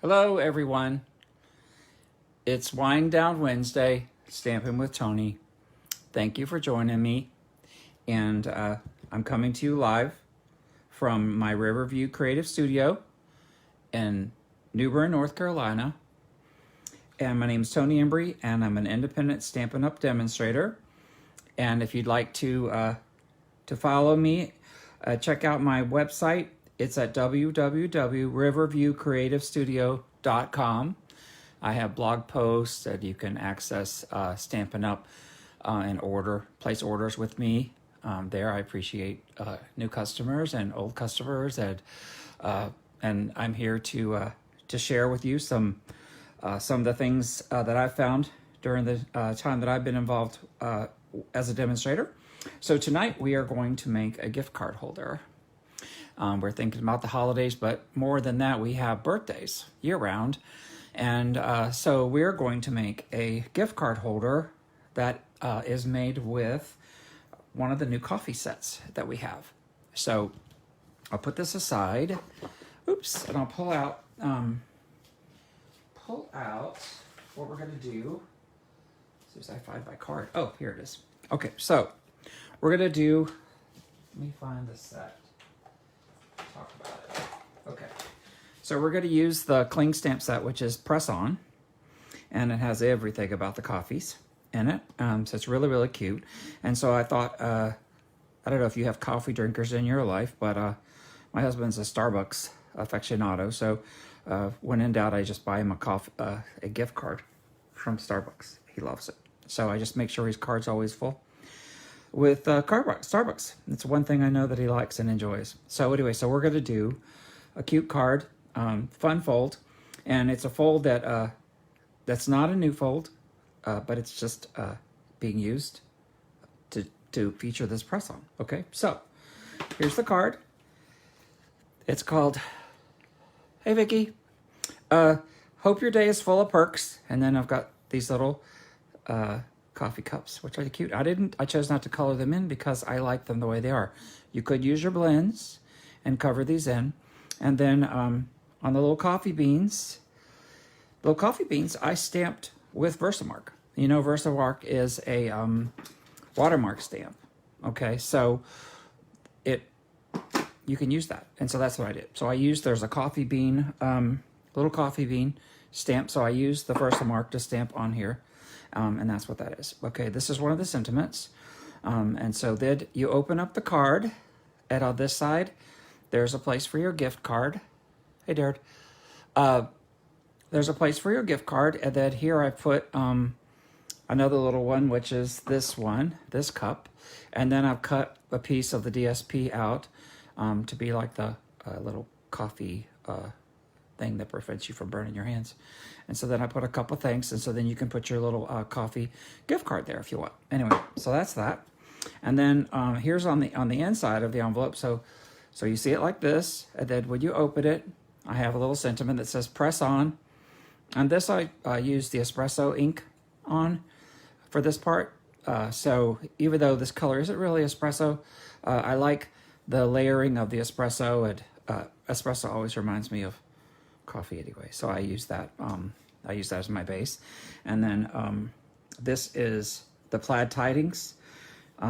Hello, everyone. It's Wind Down Wednesday, Stamping with Tony. Thank you for joining me. And I'm coming to you live from my Riverview Creative Studio in New Bern, North Carolina. And my name is Tony Embry, and I'm an independent Stampin' Up! Demonstrator. And if you'd like to follow me, check out my website. It's at www.riverviewcreativestudio.com. I have blog posts that you can access Stampin' Up! And place orders with me there. I appreciate new customers and old customers, and I'm here to share with you some of the things that I've found during the time that I've been involved as a demonstrator. So tonight we are going to make a gift card holder. We're thinking about the holidays, but more than that, we have birthdays year-round. And so we're going to make a gift card holder that is made with one of the new coffee sets that we have. So I'll put this aside. Oops, and I'll pull out what we're going to do. As soon as I find my card. Oh, here it is. Okay, so we're going to do, let me find the set. Talk about it. Okay, so we're going to use the Cling Stamp set, which is Press On, and it has everything about the coffees in it. So it's really, really cute. And so I thought, I don't know if you have coffee drinkers in your life, but my husband's a Starbucks aficionado. So when in doubt, I just buy him a gift card from Starbucks. He loves it. So I just make sure his card's always full with Starbucks. It's one thing I know that he likes and enjoys. So anyway, so we're going to do a cute card, fun fold, and it's a fold that that's not a new fold, but it's just being used to feature this press on. Okay, so here's the card. It's called, "Hey Vicky, hope your day is full of perks." And then I've got these little coffee cups, which are cute. I chose not to color them in because I like them the way they are. You could use your blends and cover these in. And then on the little coffee beans, I stamped with Versamark. You know, Versamark is a watermark stamp. Okay, so you can use that. And so that's what I did. So there's a coffee bean, little coffee bean stamp. So I used the Versamark to stamp on here. And that's what that is. Okay, this is one of the sentiments. And so then you open up the card, and on this side, there's a place for your gift card. Hey, Darren. There's a place for your gift card, and then here I put another little one, which is this cup. And then I've cut a piece of the DSP out to be like the little coffee thing that prevents you from burning your hands. And so then I put a couple things, and so then you can put your little coffee gift card there if you want. Anyway, so that's that. And then here's on the inside of the envelope. So you see it like this, and then when you open it, I have a little sentiment that says "Press On." And this I used the espresso ink on for this part. So even though this color isn't really espresso, I like the layering of the espresso, and espresso always reminds me of coffee anyway, so I use that. I use that as my base, and then this is the Plaid Tidings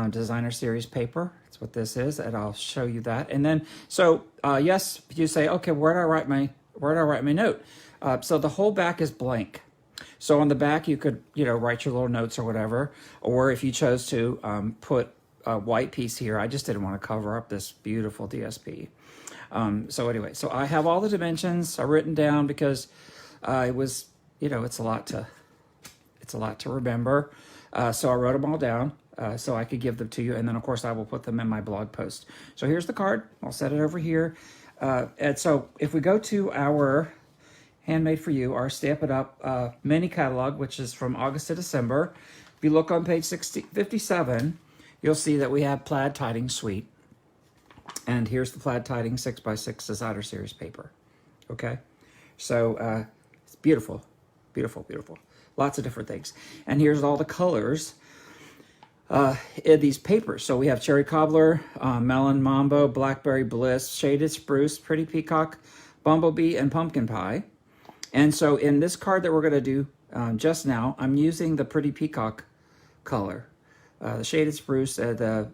Designer Series paper. That's what this is, and I'll show you that. And then, so yes, you say, okay, where do I write my note? So the whole back is blank. So on the back, you could write your little notes or whatever, or if you chose to put a white piece here. I just didn't want to cover up this beautiful DSP. So anyway, so I have all the dimensions written down because it was, it's a lot to remember. So I wrote them all down so I could give them to you. And then of course I will put them in my blog post. So here's the card. I'll set it over here. And so if we go to our Handmade for You, our Stampin' Up! Mini catalog, which is from August to December. If you look on page 57, you'll see that we have Plaid Tidings Suite. And here's the Plaid Tidings 6x6 Designer Series paper. Okay? So it's beautiful. Beautiful, beautiful. Lots of different things. And here's all the colors in these papers. So we have Cherry Cobbler, Melon Mambo, Blackberry Bliss, Shaded Spruce, Pretty Peacock, Bumblebee, and Pumpkin Pie. And so in this card that we're going to do just now, I'm using the Pretty Peacock color. The Shaded Spruce and the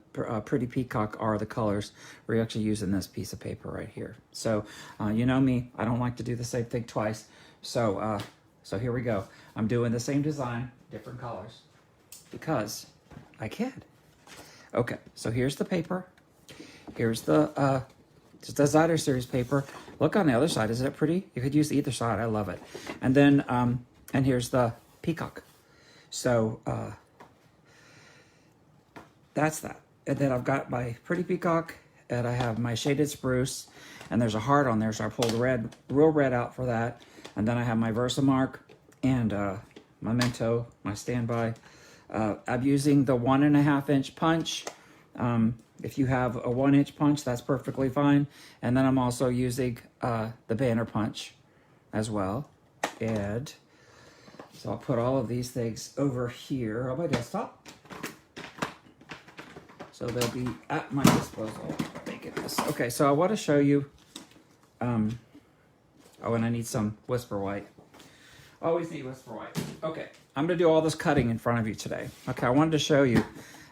Pretty Peacock are the colors we're actually using this piece of paper right here. So you know me, I don't like to do the same thing twice. So so here we go. I'm doing the same design, different colors, because I can. Okay, so here's the paper. Here's the designer series paper. Look on the other side. Isn't it pretty? You could use either side. I love it. And then and here's the peacock. So that's that. And then I've got my Pretty Peacock, and I have my Shaded Spruce, and there's a heart on there, so I pulled red, real red out for that. And then I have my Versamark and Memento, my standby. I'm using the 1.5 inch punch. If you have a 1 inch punch, that's perfectly fine. And then I'm also using the banner punch as well. And so I'll put all of these things over here on my desktop. So they'll be at my disposal. Thank goodness. Okay, so I want to show you. Oh, and I need some Whisper White. Always need Whisper White. Okay, I'm going to do all this cutting in front of you today. Okay, I wanted to show you.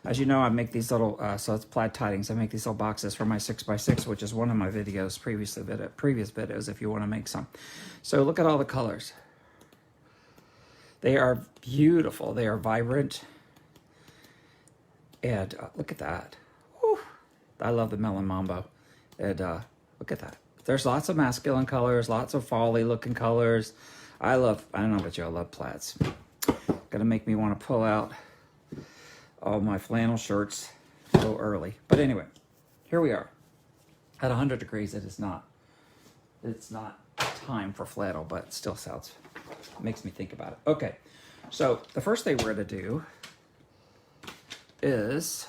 As you know, I make these little, so it's plaid tidings. I make these little boxes for my 6x6, which is one of my videos, previous videos, if you want to make some. So look at all the colors. They are beautiful. They are vibrant. And look at that. Whew. I love the Melon Mambo. And look at that. There's lots of masculine colors, lots of folly looking colors. I don't know about you, I love plaids. Gonna make me want to pull out all my flannel shirts a little early. But anyway, here we are. At 100 degrees, it's not time for flannel, but it still makes me think about it. Okay, so the first thing we're gonna do is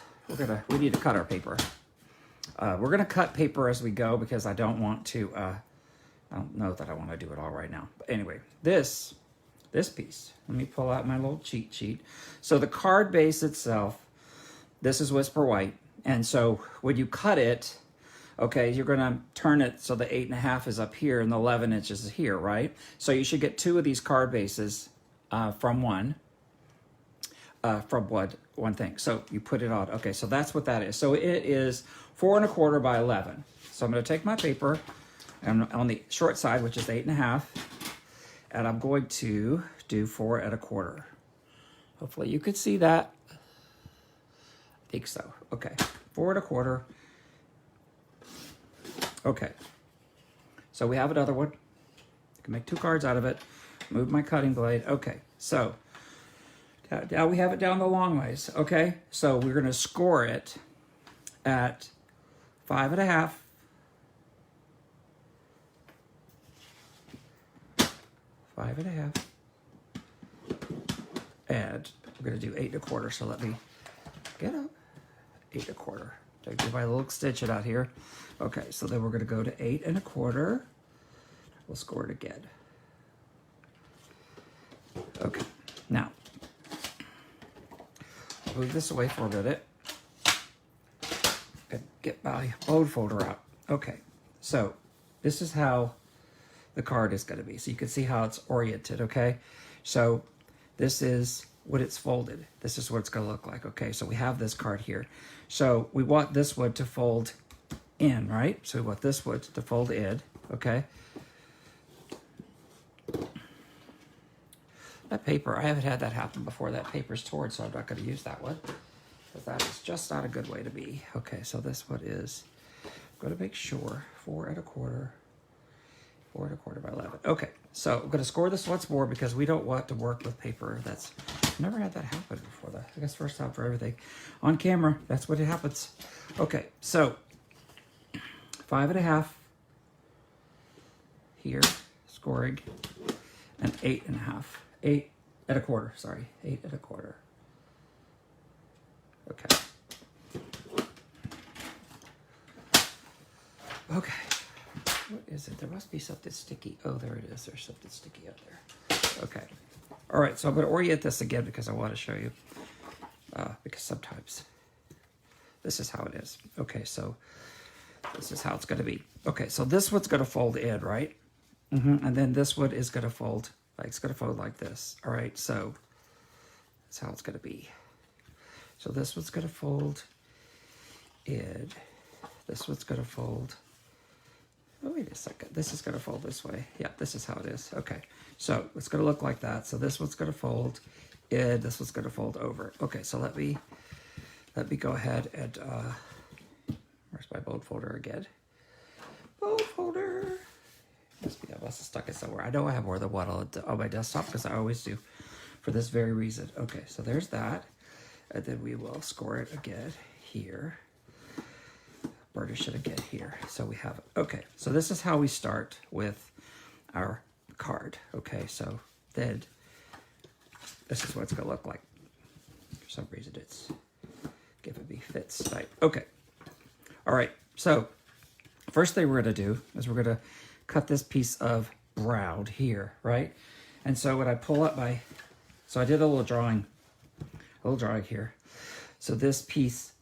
we need to cut our paper. We're gonna cut paper as we go because I don't want to, I don't know that I want to do it all right now. But anyway, this piece, let me pull out my little cheat sheet. So the card base itself, this is Whisper White. And so when you cut it, okay, you're gonna turn it so the 8.5 is up here and the 11 inches is here, right? So you should get 2 of these card bases from one thing. So you put it on. Okay, so that's what that is. So it is 4 1/4 by 11. So I'm going to take my paper and on the short side, which is 8.5, and I'm going to do 4 1/4. Hopefully you could see that. I think so. Okay, 4 1/4. Okay, so we have another one. I can make 2 cards out of it. Move my cutting blade. Okay, so now we have it down the long ways. Okay, so we're going to score it at 5 1/2. 5 1/2. And we're going to do 8 1/4. So let me get up. 8 1/4. I do my little stitch it out here. Okay, so then we're going to go to 8 1/4. We'll score it again. Okay, now move this away for a minute and get my bone folder out. Okay, so this is how the card is going to be. So you can see how it's oriented, okay? So this is when it's folded. This is what it's going to look like, okay? So we have this card here. So we want this one to fold in, right? So we want this one to fold in, okay? That paper, I haven't had that happen before. That paper's torn, so I'm not going to use that one, because that is just not a good way to be. Okay, so this one is, I'm going to make sure, 4 1/4, 4 1/4 by 11. Okay, so I'm going to score this once more because we don't want to work with paper that's, I've never had that happen before. That I guess first time for everything. On camera, that's what it happens. Okay, so 5 1/2 here, scoring, and 8 1/2. 8 1/4, sorry, 8 1/4. Okay. Okay. What is it? There must be something sticky. Oh, there it is. There's something sticky up there. Okay. All right, so I'm going to orient this again because I want to show you. Because sometimes this is how it is. Okay, so this is how it's going to be. Okay, so this one's going to fold in, right? And then this one is going to fold. It's going to fold like this. All right, so that's how it's going to be. So this one's going to fold in. This one's going to fold. Oh, wait a second. This is going to fold this way. Yeah, this is how it is. Okay, so it's going to look like that. So this one's going to fold in. This one's going to fold over. Okay, so let me go ahead and where's my bone folder again? Bone folder. I must have stuck it somewhere. I know I have more than one on my desktop because I always do for this very reason. Okay, so there's that. And then we will score it again here. Burnish it again here. So we have it. Okay, so this is how we start with our card. Okay, so then this is what it's going to look like. For some reason it's giving me fits type. Okay. All right, so first thing we're going to do is we're going to cut this piece of brown here, right? And so when I pull up so I did a little drawing here. So this piece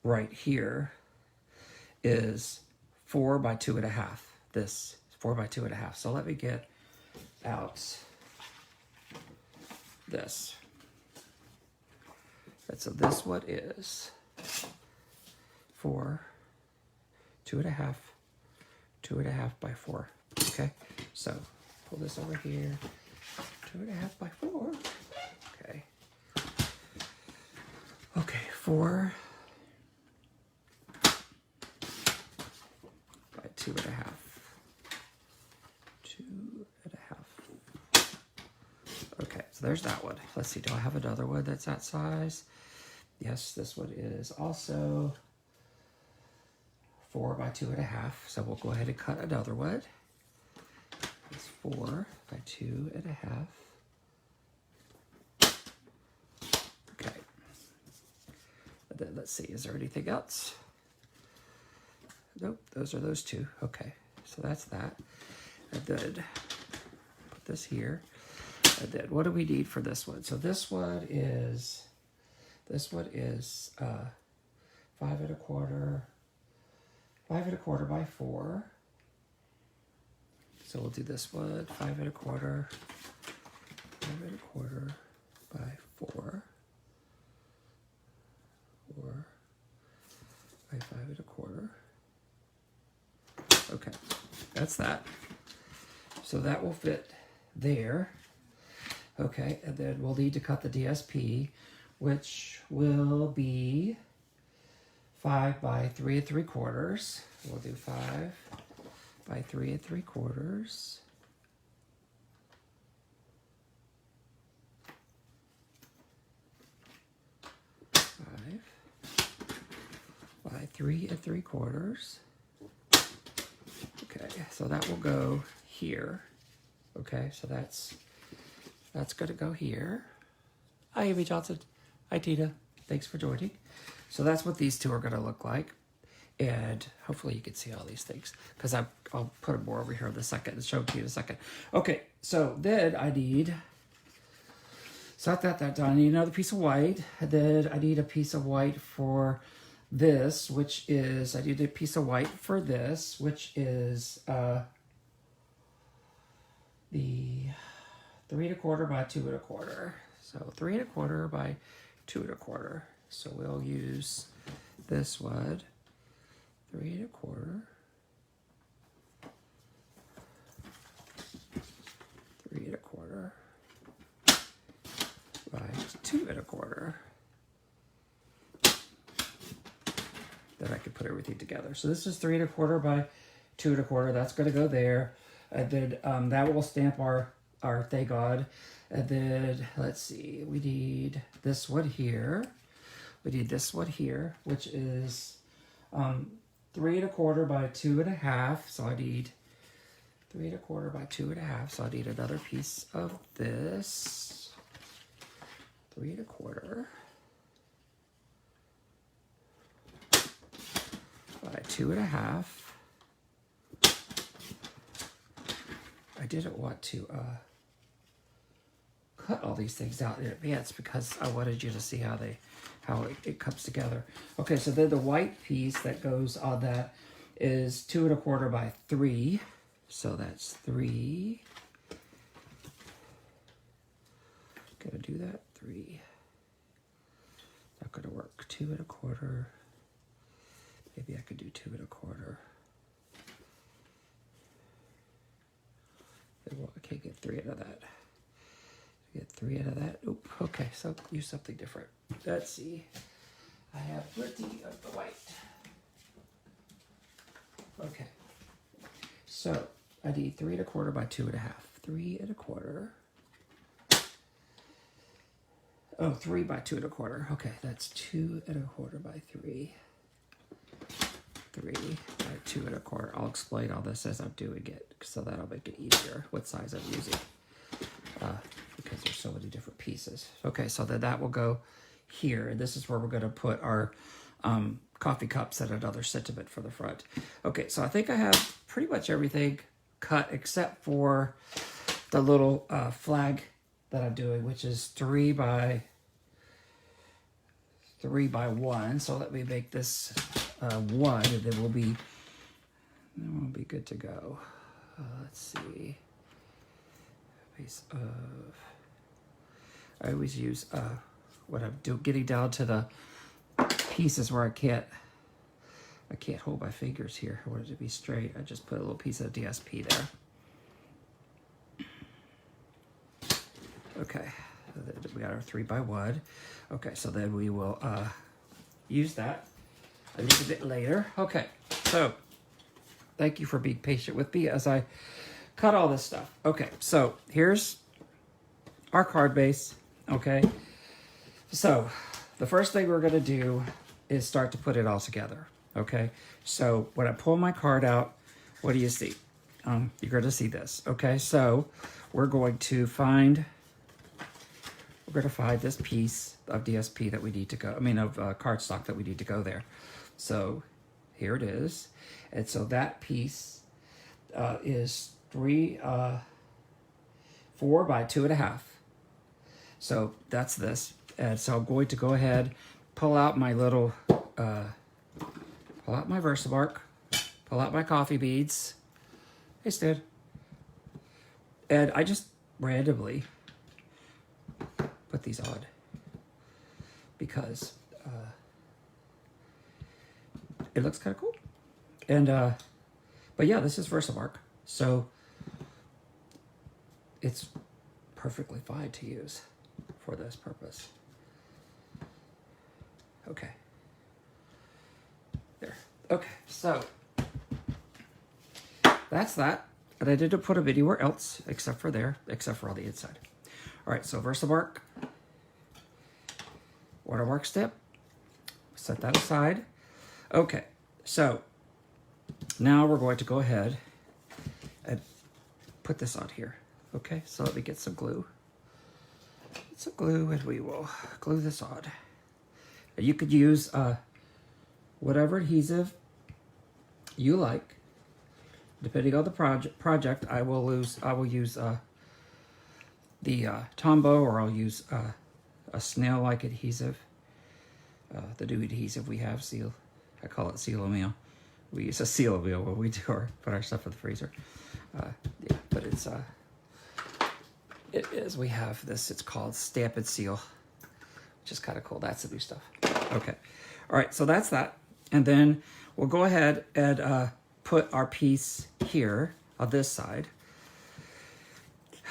right here is 4 by 2.5. This 4 by 2.5. So let me get out this. And so this one is 4, 2.5. 2.5 by 4. Okay, so pull this over here. 2.5 by 4. Okay. Okay, 4 by 2.5. 2.5. Okay, so there's that one. Let's see, do I have another one that's that size? Yes, this one is also 4 by 2.5. So we'll go ahead and cut another one. It's 4 by 2.5. Okay. And then let's see, is there anything else? Nope, those are those two. Okay, so that's that. And then put this here. And then what do we need for this one? So this one is 5 1/4. 5 1/4 by 4. So we'll do this one, 5 1/4. 5 1/4 by 4. 4 by 5 1/4. Okay, that's that. So that will fit there. Okay, and then we'll need to cut the DSP, which will be 5 by 3 3/4. We'll do 5 by 3 3/4. 5 by 3 3/4. Okay, so that will go here. Okay, so that's going to go here. Hi, Amy Johnson. Hi, Tina. Thanks for joining. So that's what these two are going to look like. And hopefully you can see all these things because I'll put them more over here in a second and show them to you in a second. Okay, so then I need, so that done, I need another piece of white. And then I need a piece of white for this, which is, I need a piece of white for this, which is the 3 1/4 by 2 1/4. So 3 1/4 by 2 1/4. So we'll use this one, 3 1/4, 3 1/4 by 2 1/4. Then I can put everything together. So this is 3 1/4 by 2 1/4. That's going to go there. And then that will stamp our thank God. And then let's see, we need this one here. We need this one here, which is 3 1/4 by 2 1/2. So I need 3 1/4 by 2 1/2. So I need another piece of this. 3 1/4 by 2 1/2. I didn't want to cut all these things out in advance because I wanted you to see how it comes together. Okay, so then the white piece that goes on that is 2 1/4 by 3. So that's 3. Gotta do that. 3. Not gonna work. 2 1/4. Maybe I could do 2 1/4. Well, I can't get 3 out of that. Get 3 out of that. Oop. Okay, so use something different. Let's see. I have plenty of the white. Okay. So I need 3 1/4 by 2 1/2. 3 1/4. Oh, 3 by 2 1/4. Okay, that's 2 1/4 by 3. 3 by 2 1/4. I'll explain all this as I'm doing it, so that'll make it easier what size I'm using, because there's so many different pieces. Okay, so then that will go here, and this is where we're going to put our coffee cups and another sentiment for the front. Okay, so I think I have pretty much everything cut except for the little flag that I'm doing, which is 3 by 1. So let me make this 1, and then we'll be good to go. Let's see. Piece of. I always use when I'm getting down to the pieces where I can't hold my fingers here. I want it to be straight. I just put a little piece of DSP there. Okay, we got our 3 by 1. Okay, so then we will use that a little bit later. Okay, so thank you for being patient with me as I cut all this stuff. Okay, so here's our card base. Okay, so the first thing we're going to do is start to put it all together. Okay, so when I pull my card out, what do you see? You're going to see this. Okay, so we're going to find this piece of DSP that we need to go, of cardstock that we need to go there. So here it is. And so that piece is 4 by 2 1/2. So that's this. And so I'm going to go ahead, pull out my little, pull out my VersaMark, pull out my coffee beads. Hey, Stan. And I just randomly put these on because it looks kind of cool. And but yeah, this is VersaMark, so it's perfectly fine to use for this purpose. Okay, there. Okay, so that's that. And I didn't put them anywhere else except for there, except for on the inside. All right, so VersaMark, watermark step, set that aside. Okay, so now we're going to go ahead and put this on here. Okay, so let me get some glue. Get some glue and we will glue this on. You could use whatever adhesive you like. Depending on the project, I will use the Tombow, or I'll use a snail-like adhesive. The new adhesive we have, Seal. I call it Seal-O-Meal. We use a Seal-O-Meal when we put our stuff in the freezer. Yeah, but it is. We have this. It's called Stamp and Seal, which is kind of cool. That's the new stuff. Okay. All right. So that's that, and then we'll go ahead and put our piece here on this side.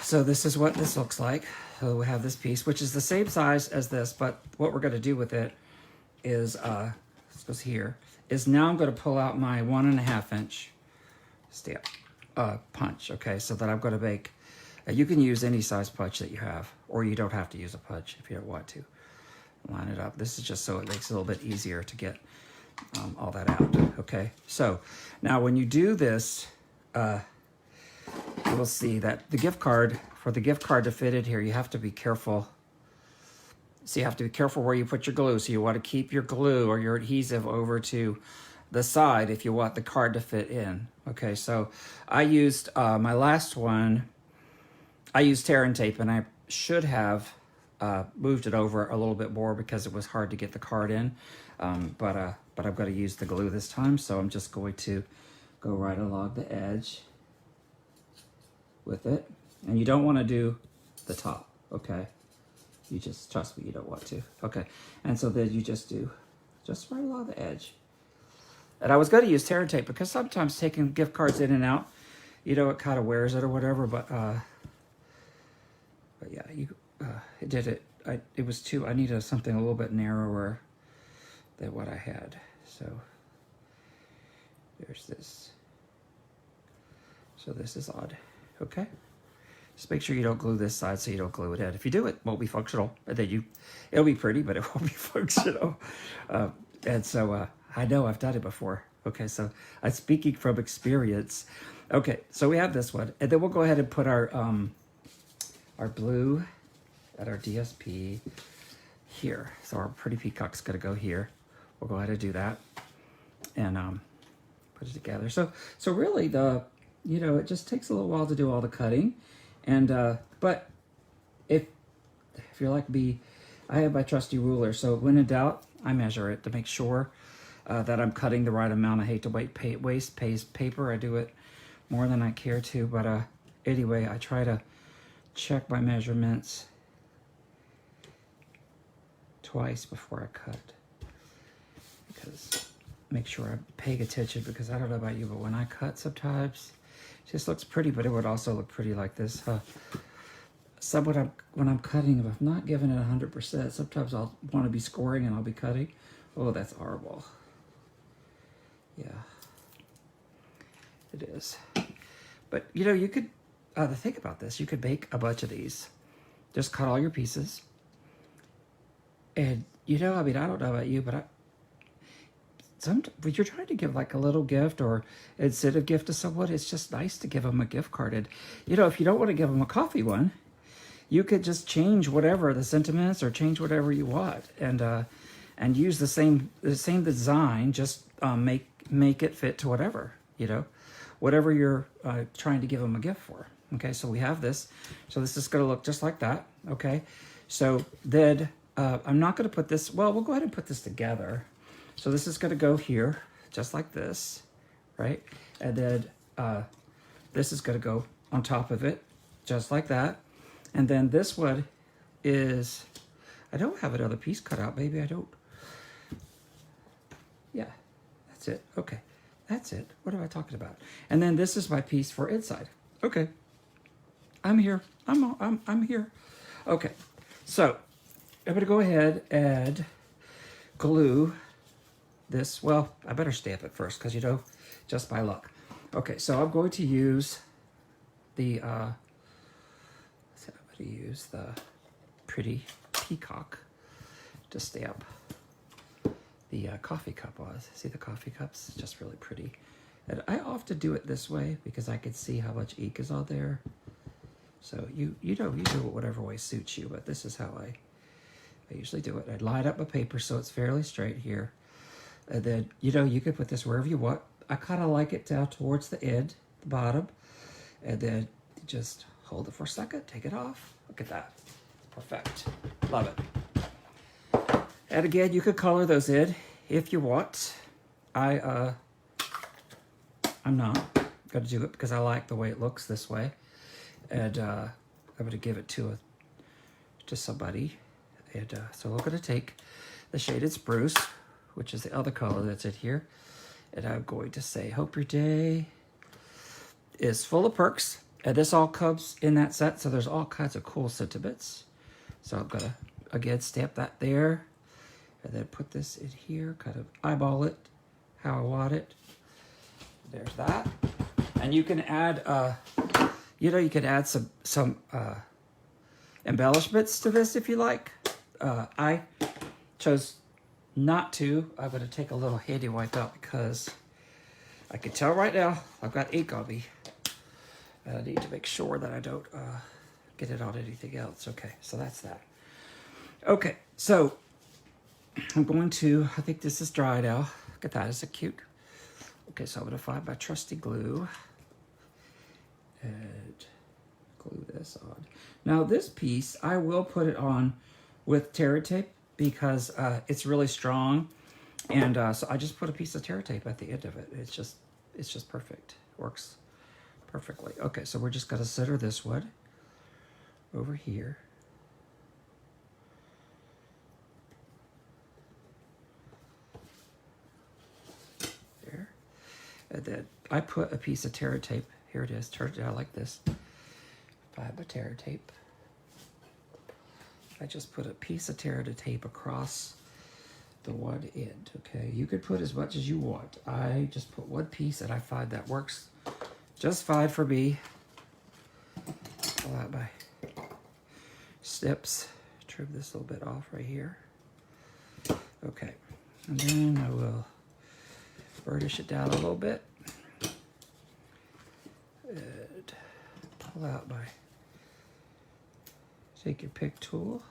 So this is what this looks like. So we have this piece, which is the same size as this, but what we're going to do with it is, this goes here, is now I'm going to pull out my 1.5 inch stamp punch, okay, so that I'm going to make, you can use any size punch that you have, or you don't have to use a punch if you don't want to. Line it up. This is just so it makes it a little bit easier to get all that out, okay? So now when you do this, you will see that for the gift card to fit in here, you have to be careful. So you have to be careful where you put your glue. So you want to keep your glue or your adhesive over to the side if you want the card to fit in. Okay, so I used my last one, I used tear and tape, and I should have moved it over a little bit more because it was hard to get the card in. But I'm going to use the glue this time, so I'm just going to go right along the edge. with it. And you don't want to do the top, okay? You just, trust me, you don't want to. Okay, and so then you just do, just right along the edge. And I was going to use tear tape because sometimes taking gift cards in and out, you know, it kind of wears it or whatever, but yeah, it did it. It was too, I needed something a little bit narrower than what I had. So there's this. So this is odd, okay? Just make sure you don't glue this side so you don't glue it in. If you do, it won't be functional. And then it'll be pretty, but it won't be functional. And so I know I've done it before. Okay, so I'm speaking from experience. Okay, so we have this one. And then we'll go ahead and put our blue at our DSP here. So our pretty peacock's gonna go here. We'll go ahead and do that and put it together. So really it just takes a little while to do all the cutting. And but if you're like me, I have my trusty ruler. So when in doubt, I measure it to make sure that I'm cutting the right amount. I hate to waste paper. I do it more than I care to. But anyway, I try to check my measurements twice before I cut, because make sure I'm paying attention, because I don't know about you, but when I cut sometimes it just looks pretty, but it would also look pretty like this. So when I'm cutting, if I'm not giving it 100%, sometimes I'll want to be scoring and I'll be cutting. Oh, that's horrible. Yeah, it is. But you could, the thing about this, you could make a bunch of these. Just cut all your pieces. And I mean, I don't know about you, but when you're trying to give like a little gift or incentive gift to someone, it's just nice to give them a gift card. And if you don't want to give them a coffee one, you could just change whatever the sentiments, or change whatever you want, and use the same design. Just make it fit to whatever you're trying to give them a gift for. Okay, so we have this. So this is going to look just like that. Okay, so then I'm not going to put this. Well, we'll go ahead and put this together. So this is going to go here, just like this, right? And then this is going to go on top of it, just like that. And then this one is, I don't have another piece cut out. Maybe I don't. Yeah, that's it. Okay, that's it. What am I talking about? And then this is my piece for inside. Okay, I'm here. I'm here. Okay, so I'm going to go ahead and glue this. Well, I better stamp it first, because just by luck. Okay, so I'm going to use the pretty peacock to stamp the coffee cup on. See the coffee cups? It's just really pretty. And I often do it this way because I can see how much ink is on there. So you do it whatever way suits you, but this is how I usually do it. I line up my paper so it's fairly straight here. And then, you can put this wherever you want. I kind of like it down towards the end, the bottom. And then just hold it for a second, take it off. Look at that. Perfect. Love it. And again, you could color those in if you want. I'm not going to do it because I like the way it looks this way. And I'm going to give it to somebody. And so we're going to take the shaded spruce, which is the other color that's in here. And I'm going to say, hope your day is full of perks. And this all comes in that set, so there's all kinds of cool sentiments. So I'm going to, again, stamp that there. And then put this in here, kind of eyeball it how I want it. There's that. And you can add, you can add some embellishments to this if you like. I chose not to. I'm going to take a little handy wipe out because I can tell right now I've got ink on me. And I need to make sure that I don't get it on anything else. Okay, so that's that. Okay, so I'm going to, I think this is dry now. Look at that, is it cute? Okay, so I'm going to find my trusty glue and glue this on. Now this piece, I will put it on with Terra tape because it's really strong. And so I just put a piece of Terra tape at the end of it. It's just perfect. Works perfectly. Okay, so we're just going to center this one over here. There. And then I put a piece of Terra tape. Here it is. Turned out like this. If I have a Terra tape, I just put a piece of Terra tape across the one end. Okay, you could put as much as you want. I just put one piece, and I find that works just fine for me. Pull out my snips. Trim this a little bit off right here. Okay, and then I will burnish it down a little bit. And pull out my, take your pick tool,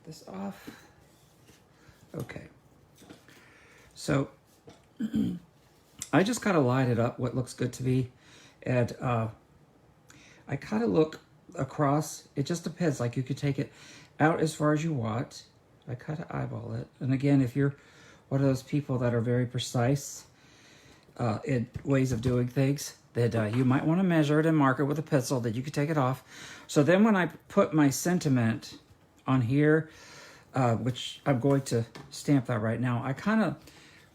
this off. Okay, so I just kind of line it up what looks good to me, and I kind of look across. It just depends. Like, you could take it out as far as you want. I kind of eyeball it, and again, if you're one of those people that are very precise in ways of doing things, that you might want to measure it and mark it with a pencil, that you could take it off. So then when I put my sentiment on here, which I'm going to stamp that right now, I kind of,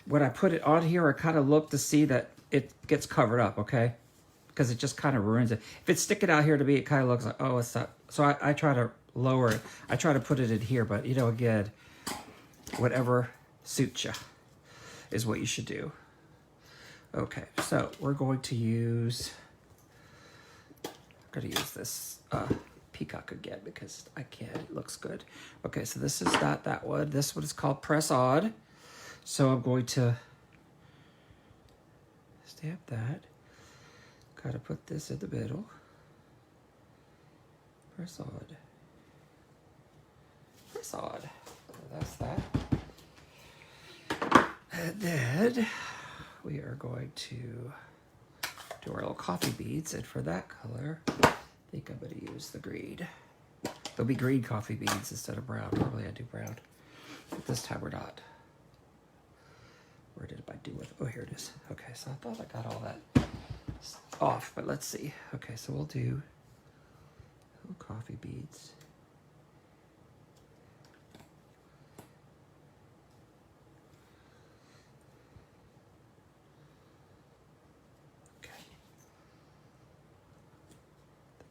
when I put it on here, I kind of look to see that it gets covered up, okay? Because it just kind of ruins it. If it's sticking out here to me, it kind of looks like, oh, it's not. So I try to lower it. I try to put it in here, but, you know, again, whatever suits you is what you should do. Okay, so we're going to use, this peacock again because I can. It looks good. Okay, so this is not that one. This one is called Press On. So I'm going to stamp that. Gotta put this in the middle. Press on. Press on. So that's that. And then we are going to do our little coffee beads, and for that color, I think I'm going to use the green. There'll be green coffee beads instead of brown. Normally I do brown, but this time we're not. Where did I do with? Oh, here it is. Okay, so I thought I got all that off, but let's see. Okay, so we'll do little coffee beads.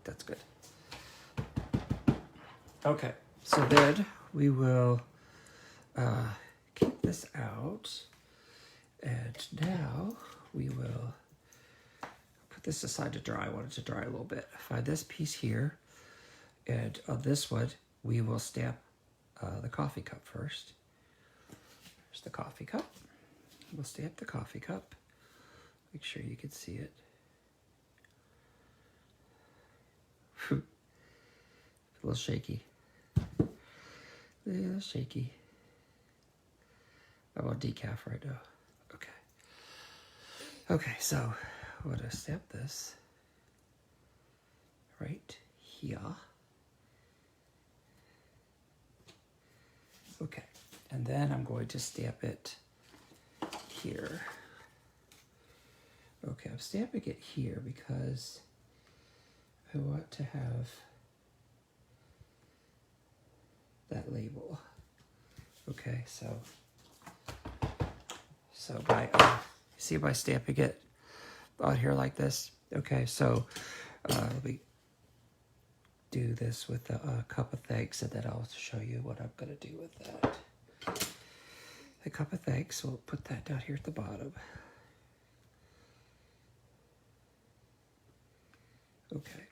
That's good. Okay, so then we will keep this out, and now we will put this aside to dry. I want it to dry a little bit. Find this piece here, and on this one we will stamp the coffee cup first. There's the coffee cup. We'll stamp the coffee cup. Make sure you can see it. A little shaky. A little shaky. I want decaf right now. Okay. Okay, so I'm going to stamp this right here. Okay, and then I'm going to stamp it here. Okay, I'm stamping it here because I want to have that label. Okay, so by see by stamping it out here like this. Okay, so let me do this with a cup of thanks, and then I'll show you what I'm gonna do with that. The cup of thanks, we'll put that down here at the bottom. Okay.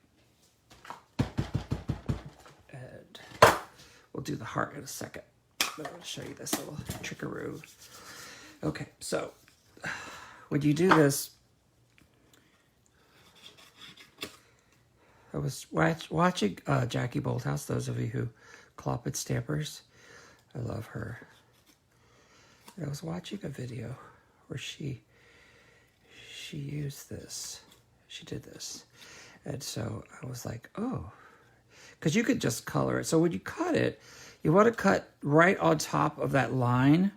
And we'll do the heart in a second. But I'm going to show you this little trickaroo. Okay, so when you do this, I was watching Jackie Bolthouse, those of you who Clopid Stampers. I love her. And I was watching a video where she used this. She did this. And so I was like, oh, because you could just color it. So when you cut it, you want to cut right on top of that line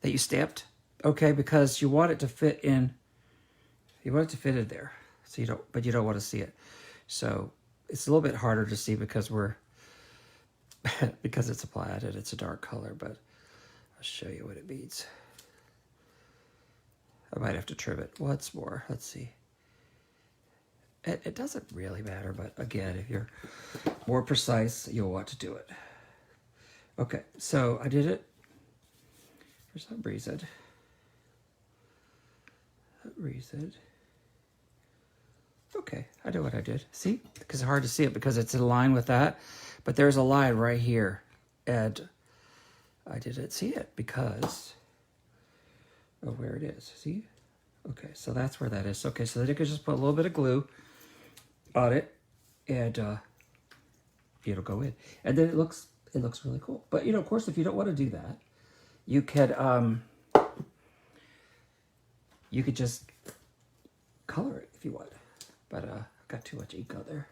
that you stamped, okay? Because you want it to fit in. You want it to fit in there. So you don't want to see it. So it's a little bit harder to see because because it's a plaid and it's a dark color, but I'll show you what it means. I might have to trim it once more. Let's see. It doesn't really matter, but again, if you're more precise, you'll want to do it. Okay, so I did it for some reason. Okay, I know what I did. See? Because it's hard to see it because it's in line with that. But there's a line right here. And I didn't see it because of where it is. See? Okay, so that's where that is. Okay, so then you could just put a little bit of glue on it. And it'll go in. And then it looks really cool. But, you know, of course, if you don't want to do that, you could just color it if you want. But I got too much ink on there.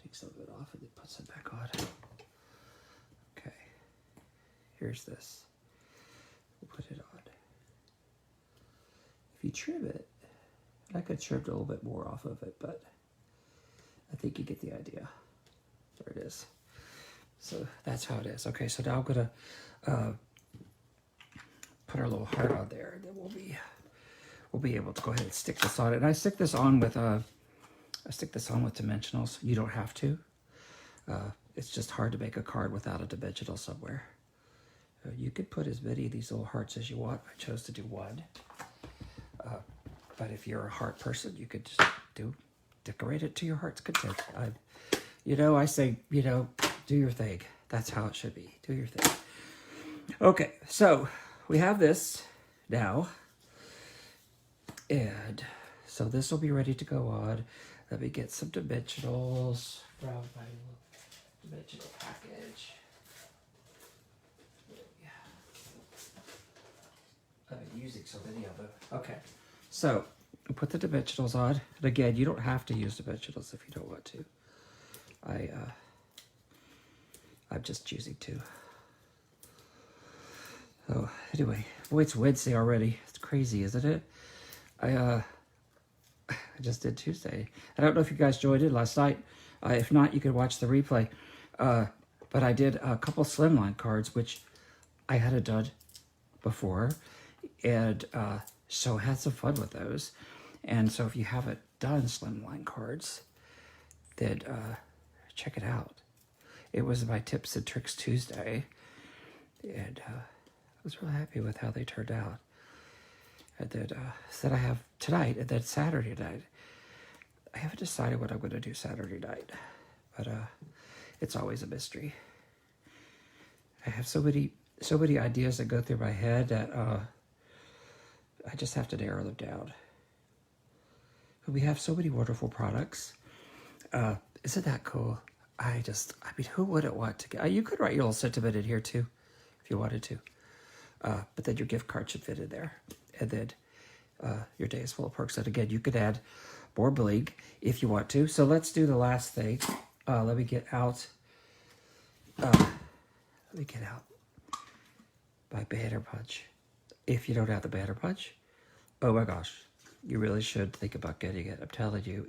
Take some of it off and then put some back on. Okay. Here's this. We'll put it on. If you trim it, I could trim a little bit more off of it, but I think you get the idea. There it is. So that's how it is. Okay, so now I'm gonna put our little heart on there, and then we'll be able to go ahead and stick this on it. And I stick this on with dimensionals. You don't have to. It's just hard to make a card without a dimensional somewhere. You could put as many of these little hearts as you want. I chose to do one. But if you're a heart person, you could just decorate it to your heart's content. I say, do your thing. That's how it should be. Do your thing. Okay, so we have this now. And so this will be ready to go on. Let me get some dimensionals from my little dimensional package. I've been using so many of them. Okay, so I'll put the dimensionals on. And again, you don't have to use dimensionals if you don't want to. I'm just choosing to. Oh, anyway, boy, it's Wednesday already. It's crazy, isn't it? I just did Tuesday. I don't know if you guys joined it last night. If not, you could watch the replay. But I did a couple slimline cards, which I hadn't done before. And so I had some fun with those. And so if you haven't done slimline cards, then check it out. It was my Tips and Tricks Tuesday. And I was really happy with how they turned out. And then said I have tonight and then Saturday night. I haven't decided what I'm going to do Saturday night, but it's always a mystery. I have so many ideas that go through my head that I just have to narrow them down. But we have so many wonderful products. Isn't that cool? I mean, who wouldn't want to get? You could write your little sentiment in here too, if you wanted to. But then your gift card should fit in there. And then your day is full of perks. And again, you could add more bling if you want to. So let's do the last thing. Let me get out my banner punch. If you don't have the banner punch, oh my gosh, you really should think about getting it. I'm telling you,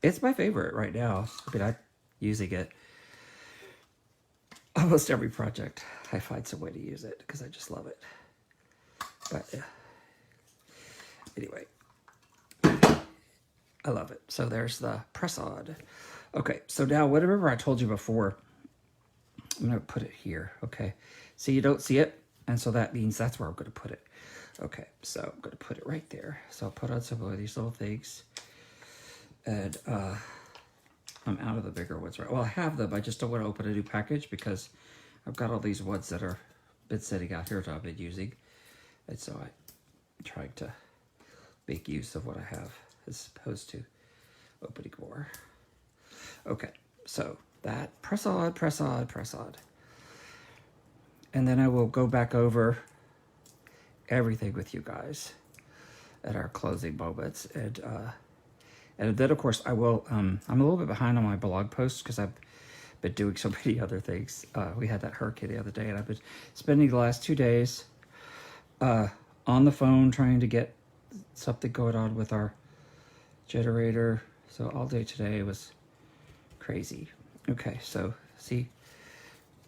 it's my favorite right now. I mean, I'm using it almost every project. I find some way to use it because I just love it. But anyway, I love it. So there's the press on. Okay, so now whatever I told you before, I'm going to put it here. Okay, so you don't see it, and so that means that's where I'm going to put it. Okay, so I'm going to put it right there. So I'll put on some of these little things, and I'm out of the bigger ones, right? Well, I have them. I just don't want to open a new package because I've got all these ones that are been sitting out here that I've been using. And so I'm trying to make use of what I have as opposed to opening more. Okay, so that press on, press on, press on. And then I will go back over everything with you guys at our closing moments. And then, of course, I will, I'm a little bit behind on my blog posts because I've been doing so many other things. We had that hurricane the other day, and I've been spending the last 2 days on the phone trying to get something going on with our generator. So all day today was crazy. Okay, so see,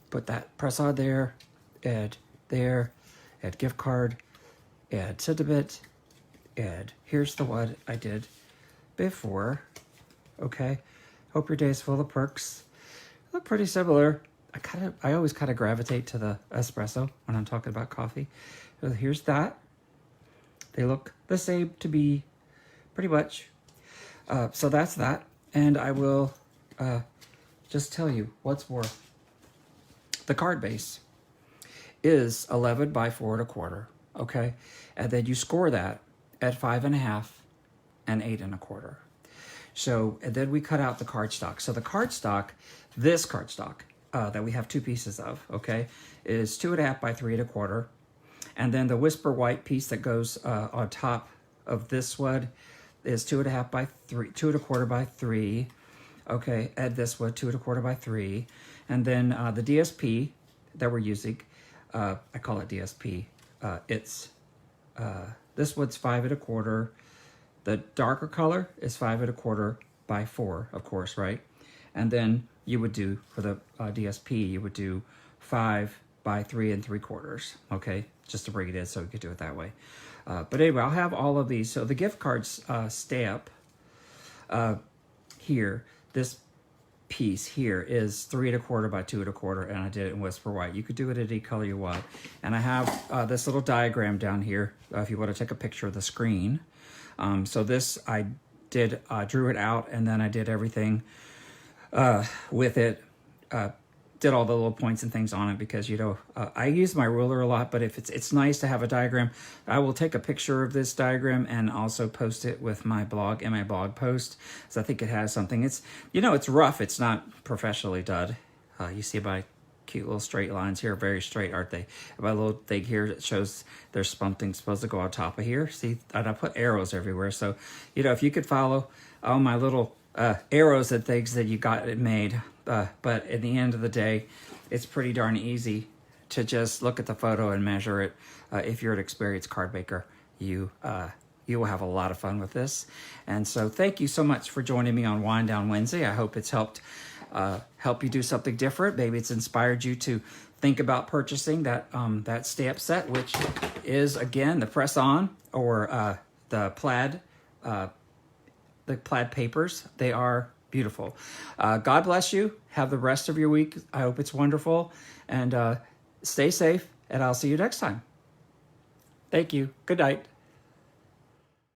put that press on there, add there, add gift card, add sentiment, add, here's the one I did before. Okay, hope your day is full of perks. Look pretty similar. I always kind of gravitate to the espresso when I'm talking about coffee. So here's that. They look the same to me, pretty much. So that's that. And I will just tell you once more. The card base is 11 by 4 1/4. Okay, and then you score that at 5 1/2 and 8 1/4. So, and then we cut out the cardstock. So the cardstock, this cardstock that we have 2 pieces of, okay, is 2 1/2 by 3 1/4. And then the Whisper White piece that goes on top of this one is 2 1/2 by 3, 2 1/4 by 3. Okay, add this one, 2 1/4 by 3. And then the DSP that we're using, I call it DSP. This one's 5 1/4. The darker color is 5 1/4 by 4, of course, right? And then you would do, for the DSP, you would do 5 by 3 3/4, okay? Just to bring it in so we could do it that way. But anyway, I'll have all of these. So the gift cards stamp here, this piece here is 3 1/4 by 2 1/4, and I did it in Whisper White. You could do it in any color you want. And I have this little diagram down here if you want to take a picture of the screen. So this I did, drew it out, and then I did everything with it. Did all the little points and things on it because, you know, I use my ruler a lot, but if it's nice to have a diagram. I will take a picture of this diagram and also post it with my blog in my blog post. So I think it has something. It's, you know, it's rough. It's not professionally done. You see my cute little straight lines here, very straight, aren't they? And my little thing here that shows there's something supposed to go on top of here. See, and I put arrows everywhere. So, you know, if you could follow all my little arrows and things that you got it made. But at the end of the day, it's pretty darn easy to just look at the photo and measure it. If you're an experienced card maker, you will have a lot of fun with this. And so thank you so much for joining me on Wind Down Wednesday. I hope it's help you do something different. Maybe it's inspired you to think about purchasing that stamp set, which is, again, the press-on or the plaid papers. They are beautiful. God bless you. Have the rest of your week. I hope it's wonderful. And stay safe, and I'll see you next time. Thank you. Good night.